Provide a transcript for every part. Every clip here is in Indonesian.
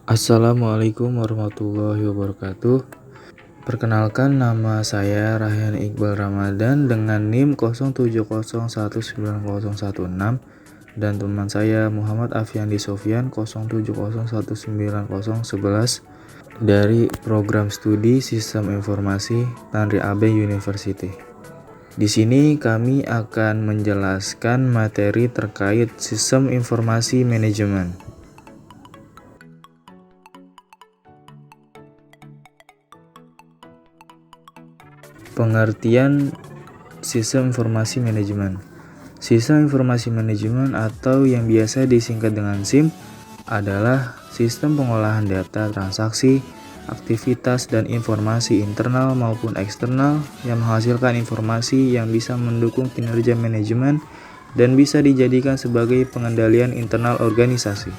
Assalamualaikum warahmatullahi wabarakatuh. Perkenalkan, nama saya Rahyan Iqbal Ramadan dengan NIM 07019016 dan teman saya Muhammad Afyandi Sofyan 07019011 dari program studi Sistem Informasi Tanri Abe University. Di sini kami akan menjelaskan materi terkait Sistem Informasi Manajemen. Pengertian Sistem Informasi Manajemen. Sistem Informasi Manajemen atau yang biasa disingkat dengan SIM adalah sistem pengolahan data transaksi, aktivitas dan informasi internal maupun eksternal yang menghasilkan informasi yang bisa mendukung kinerja manajemen dan bisa dijadikan sebagai pengendalian internal organisasi.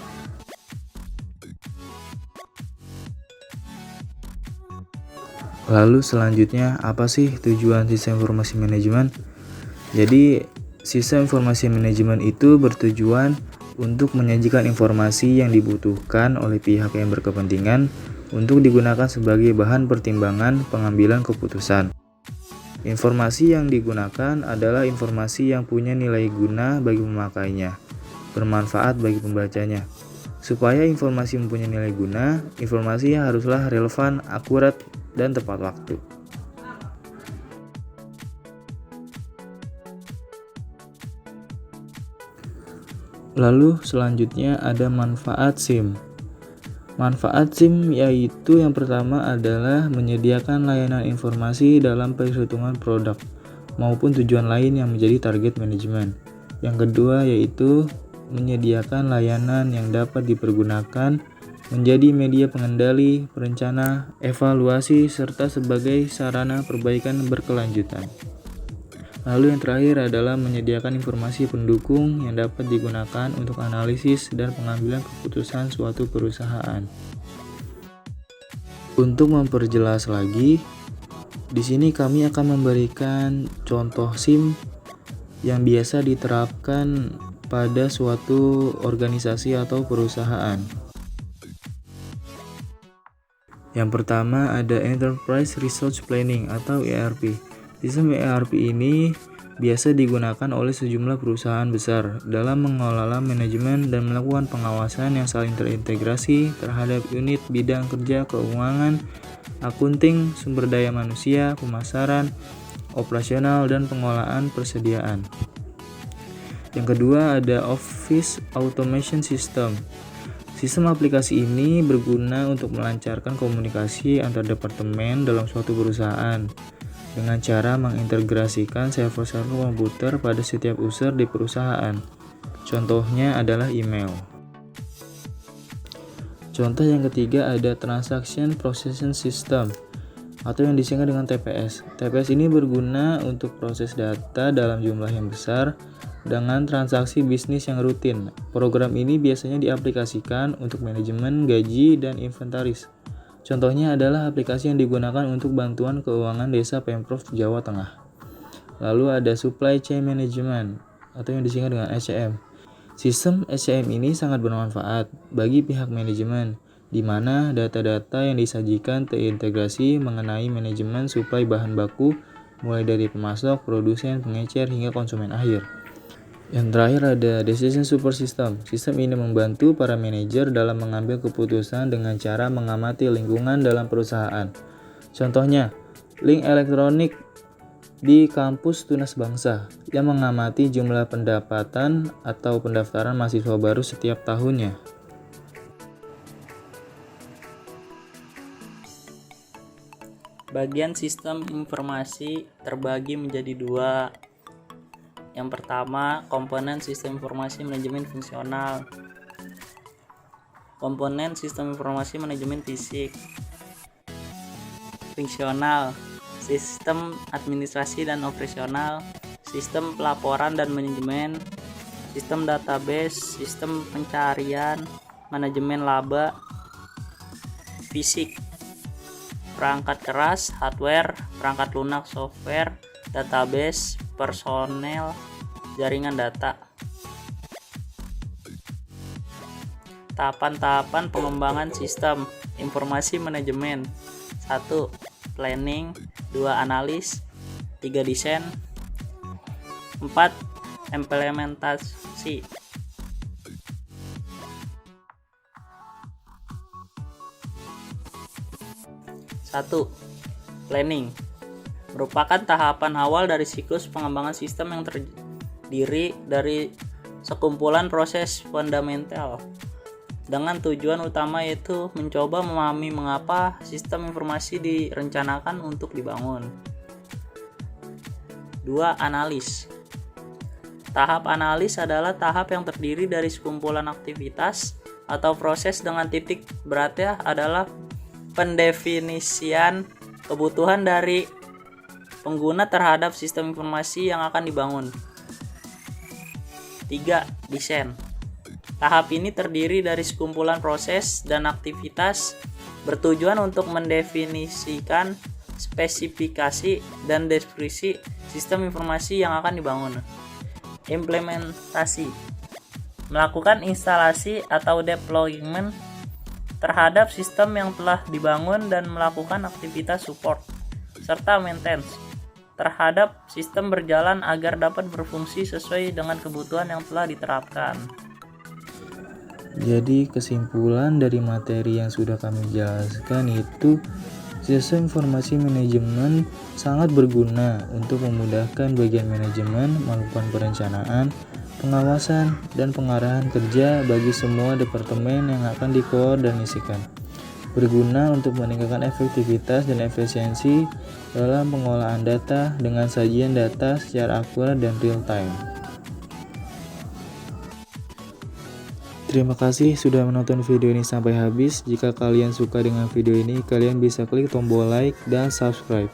Lalu selanjutnya, apa sih tujuan sistem informasi manajemen? Jadi, sistem informasi manajemen itu bertujuan untuk menyajikan informasi yang dibutuhkan oleh pihak yang berkepentingan untuk digunakan sebagai bahan pertimbangan pengambilan keputusan. Informasi yang digunakan adalah informasi yang punya nilai guna bagi pemakainya, bermanfaat bagi pembacanya. Supaya informasi mempunyai nilai guna, informasi haruslah relevan, akurat, dan tepat waktu. Lalu selanjutnya ada manfaat SIM. Manfaat SIM yaitu yang pertama adalah menyediakan layanan informasi dalam perhitungan produk maupun tujuan lain yang menjadi target manajemen. Yang kedua yaitu menyediakan layanan yang dapat dipergunakan menjadi media pengendali, perencana, evaluasi, serta sebagai sarana perbaikan berkelanjutan. Lalu yang terakhir adalah menyediakan informasi pendukung yang dapat digunakan untuk analisis dan pengambilan keputusan suatu perusahaan. Untuk memperjelas lagi, di sini kami akan memberikan contoh SIM yang biasa diterapkan pada suatu organisasi atau perusahaan. Yang pertama ada Enterprise Resource Planning atau ERP. Sistem ERP ini biasa digunakan oleh sejumlah perusahaan besar dalam mengelola manajemen dan melakukan pengawasan yang saling terintegrasi terhadap unit bidang kerja keuangan, akunting, sumber daya manusia, pemasaran, operasional, dan pengelolaan persediaan. Yang kedua ada Office Automation System. Sistem aplikasi ini berguna untuk melancarkan komunikasi antar departemen dalam suatu perusahaan dengan cara mengintegrasikan server-server komputer pada setiap user di perusahaan. Contohnya adalah email. Contoh yang ketiga ada Transaction Processing System atau yang disingkat dengan TPS. TPS ini berguna untuk proses data dalam jumlah yang besar dengan transaksi bisnis yang rutin. Program ini biasanya diaplikasikan untuk manajemen gaji dan inventaris. Contohnya adalah aplikasi yang digunakan untuk bantuan keuangan desa Pemprov Jawa Tengah. Lalu ada Supply Chain Management atau yang disingkat dengan SCM. Sistem SCM ini sangat bermanfaat bagi pihak manajemen, di mana data-data yang disajikan terintegrasi mengenai manajemen suplai bahan baku, mulai dari pemasok, produsen, pengecer, hingga konsumen akhir. Yang terakhir ada Decision Support System. Sistem ini membantu para manajer dalam mengambil keputusan dengan cara mengamati lingkungan dalam perusahaan. Contohnya, link elektronik di kampus Tunas Bangsa yang mengamati jumlah pendapatan atau pendaftaran mahasiswa baru setiap tahunnya. Bagian sistem informasi terbagi menjadi dua. Yang pertama, komponen sistem informasi manajemen fungsional. Komponen sistem informasi manajemen fisik. Fungsional, sistem administrasi dan operasional, sistem pelaporan dan manajemen, sistem database, sistem pencarian, manajemen laba. Fisik, perangkat keras, hardware, perangkat lunak, software, database, personel, jaringan data. Tahapan-tahapan pengembangan sistem informasi manajemen. 1. Planning. 2. Analis. 3. Desain. 4. Implementasi. Satu, planning merupakan tahapan awal dari siklus pengembangan sistem yang terdiri dari sekumpulan proses fundamental dengan tujuan utama yaitu mencoba memahami mengapa sistem informasi direncanakan untuk dibangun. 2. Analis. Tahap analis adalah tahap yang terdiri dari sekumpulan aktivitas atau proses dengan titik beratnya adalah pendefinisian kebutuhan dari pengguna terhadap sistem informasi yang akan dibangun. 3. Desain. Tahap ini terdiri dari sekumpulan proses dan aktivitas bertujuan untuk mendefinisikan spesifikasi dan deskripsi sistem informasi yang akan dibangun. Implementasi. Melakukan instalasi atau deployment terhadap sistem yang telah dibangun dan melakukan aktivitas support serta maintenance terhadap sistem berjalan agar dapat berfungsi sesuai dengan kebutuhan yang telah diterapkan. Jadi kesimpulan dari materi yang sudah kami jelaskan itu sistem informasi manajemen sangat berguna untuk memudahkan bagian manajemen melakukan perencanaan, pengawasan, dan pengarahan kerja bagi semua departemen yang akan dikoordinasikan. Berguna untuk meningkatkan efektivitas dan efisiensi dalam pengolahan data dengan sajian data secara akurat dan real time. Terima kasih sudah menonton video ini sampai habis. Jika kalian suka dengan video ini, kalian bisa klik tombol like dan subscribe.